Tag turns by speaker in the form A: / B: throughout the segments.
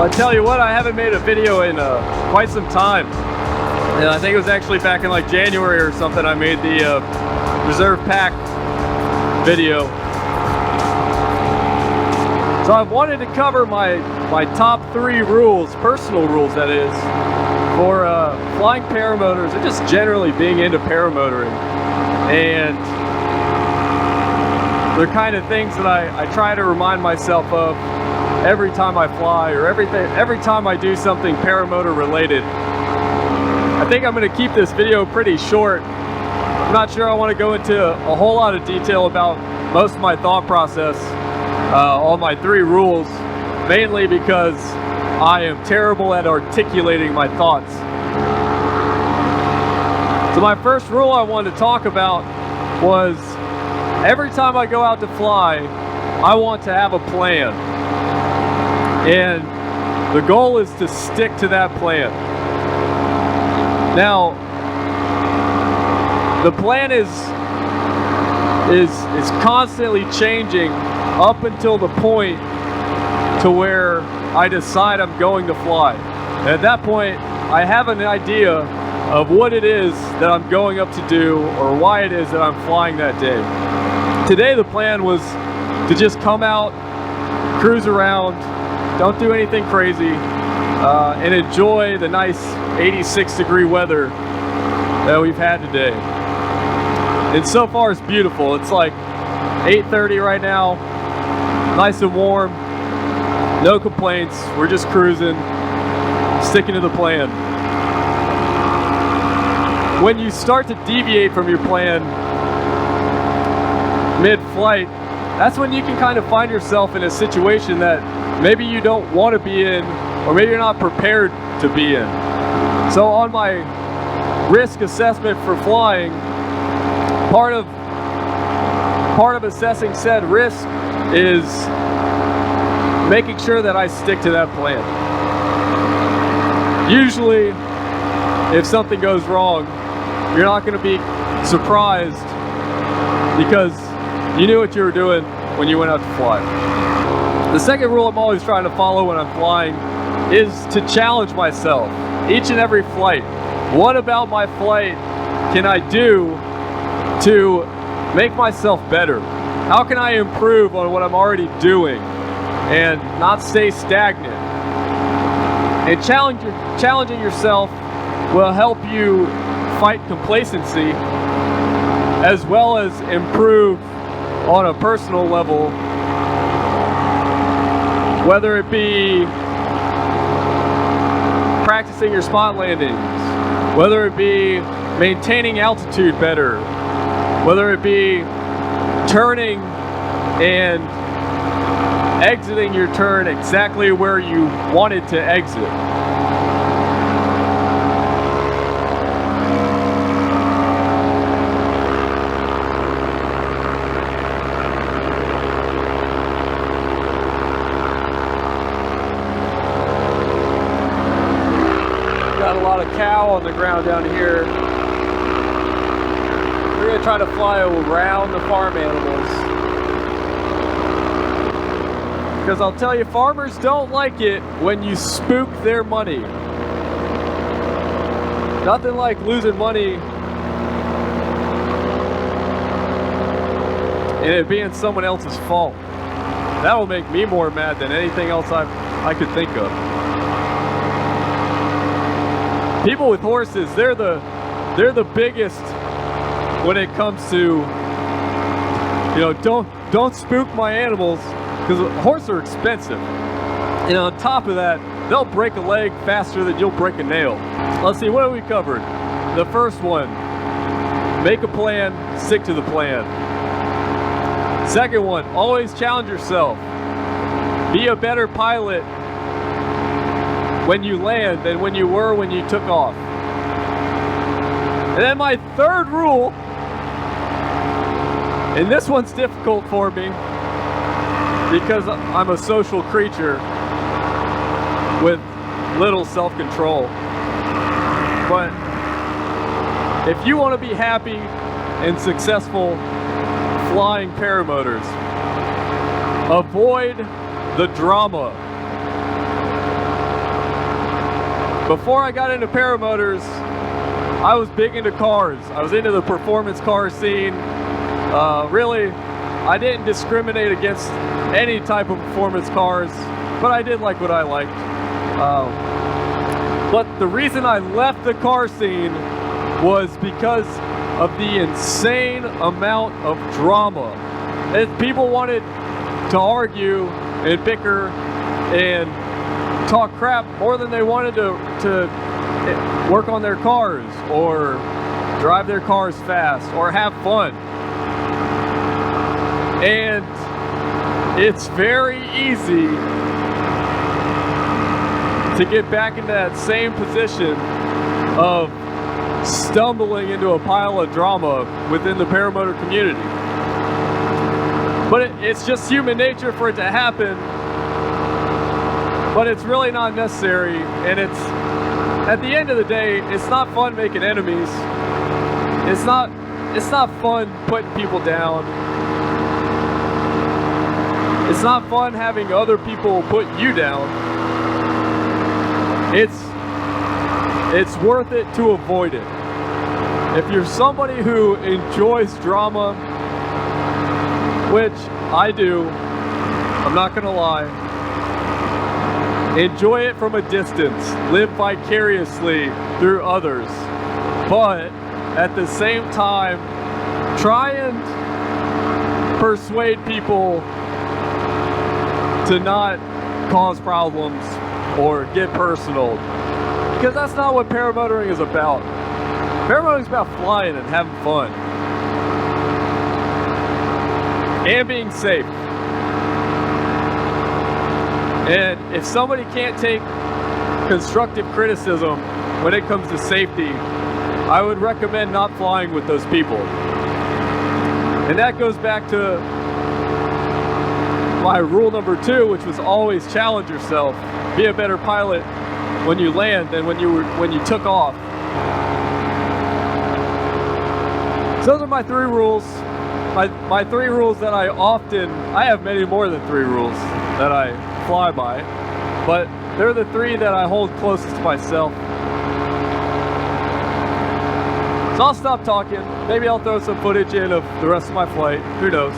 A: I tell you what, I haven't made a video in quite some time. And I think it was actually back in like January or something I made the reserve pack video. So I've wanted to cover my top 3 rules, personal rules that is, for flying paramotors and just generally being into paramotoring. And they're kind of things that I try to remind myself of every time I fly, or every time I do something paramotor related. I think I'm going to keep this video pretty short. I'm not sure I want to go into a whole lot of detail about most of my thought process on my 3 rules, mainly because I am terrible at articulating my thoughts. So my first rule I wanted to talk about was, every time I go out to fly, I want to have a plan. And the goal is to stick to that plan. Now, the plan is constantly changing up until the point to where I decide I'm going to fly. And at that point, I have an idea of what it is that I'm going up to do, or why it is that I'm flying that day. Today the plan was to just come out, cruise around, don't do anything crazy, and enjoy the nice 86-degree weather that we've had today. And so far it's beautiful. It's like 8:30 right now, nice and warm, no complaints. We're just cruising, sticking to the plan. When you start to deviate from your plan mid-flight, that's when you can kind of find yourself in a situation that maybe you don't want to be in, or maybe you're not prepared to be in. So on my risk assessment for flying, part of assessing said risk is making sure that I stick to that plan. Usually, if something goes wrong, you're not going to be surprised because you knew what you were doing when you went out to fly. The second rule I'm always trying to follow when I'm flying is to challenge myself each and every flight. What about my flight can I do to make myself better? How can I improve on what I'm already doing and not stay stagnant? And challenging yourself will help you fight complacency, as well as improve on a personal level, whether it be practicing your spot landings, whether it be maintaining altitude better, whether it be turning and exiting your turn exactly where you wanted to exit. Got a lot of cow on the ground down here. We're going to try to fly around the farm animals, because I'll tell you, farmers don't like it when you spook their money. Nothing like losing money and it being someone else's fault. That will make me more mad than anything else I could think of. people with horses, they're the biggest when it comes to, you know, don't spook my animals, because horses are expensive. And on top of that, they'll break a leg faster than you'll break a nail. Let's see, what have we covered? The first one, make a plan, stick to the plan. Second one, always challenge yourself. Be a better pilot when you land than when you were when you took off. And then my third rule, and this one's difficult for me because I'm a social creature with little self-control. But if you want to be happy and successful flying paramotors, avoid the drama. Before I got into paramotors, I was big into cars. I was into the performance car scene. Really, I didn't discriminate against any type of performance cars, but I did like what I liked. But the reason I left the car scene was because of the insane amount of drama. And people wanted to argue and bicker and talk crap more than they wanted to work on their cars or drive their cars fast or have fun. And it's very easy to get back into that same position of stumbling into a pile of drama within the paramotor community. But it's just human nature for it to happen, but it's really not necessary, and it's, at the end of the day, it's not fun making enemies. It's not fun putting people down. It's not fun having other people put you down. It's worth it to avoid it. If you're somebody who enjoys drama, which I do, I'm not gonna lie, enjoy it from a distance, live vicariously through others, but at the same time, try and persuade people to not cause problems or get personal, because that's not what paramotoring is about. Paramotoring is about flying and having fun and being safe. And if somebody can't take constructive criticism when it comes to safety, I would recommend not flying with those people. And that goes back to my rule number 2, which was always challenge yourself. Be a better pilot when you land than when you took off. So those are my 3 rules. My 3 rules that I have many more than 3 rules that I fly by, but they're the 3 that I hold closest to myself. So I'll stop talking. Maybe I'll throw some footage in of the rest of my flight. Who knows?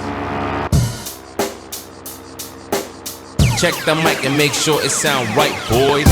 B: Check the mic and make sure it sound right, boys.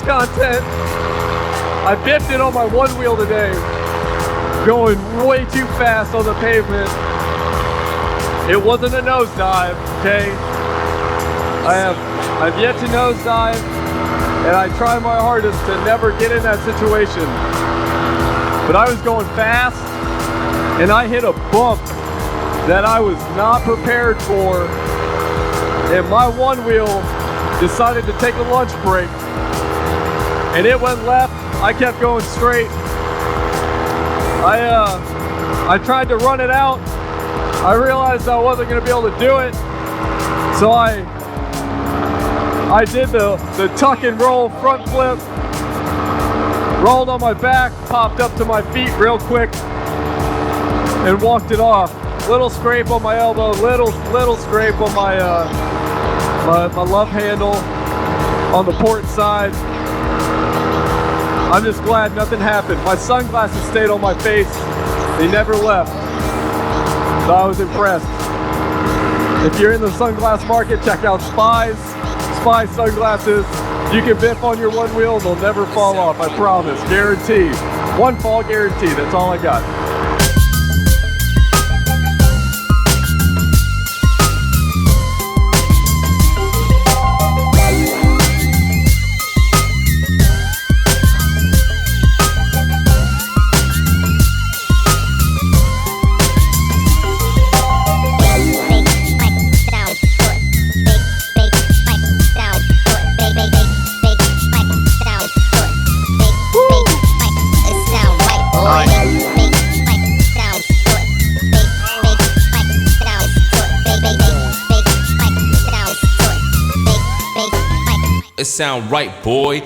A: Content. I biffed it on my one wheel today, going way too fast on the pavement. It wasn't a nosedive, okay? I've yet to nosedive, and I try my hardest to never get in that situation. But I was going fast, and I hit a bump that I was not prepared for, and my one wheel decided to take a lunch break. And it went left. I kept going straight. I tried to run it out, I realized I wasn't going to be able to do it, so I did the tuck and roll front flip, rolled on my back, popped up to my feet real quick, and walked it off. Little scrape on my elbow, little scrape on my my love handle on the port side. I'm just glad nothing happened. My sunglasses stayed on my face. They never left. So I was impressed. If you're in the sunglass market, check out Spy sunglasses. You can biff on your one wheel, they'll never fall off, I promise, guarantee. One fall guarantee, that's all I got.
B: It sound right, boy.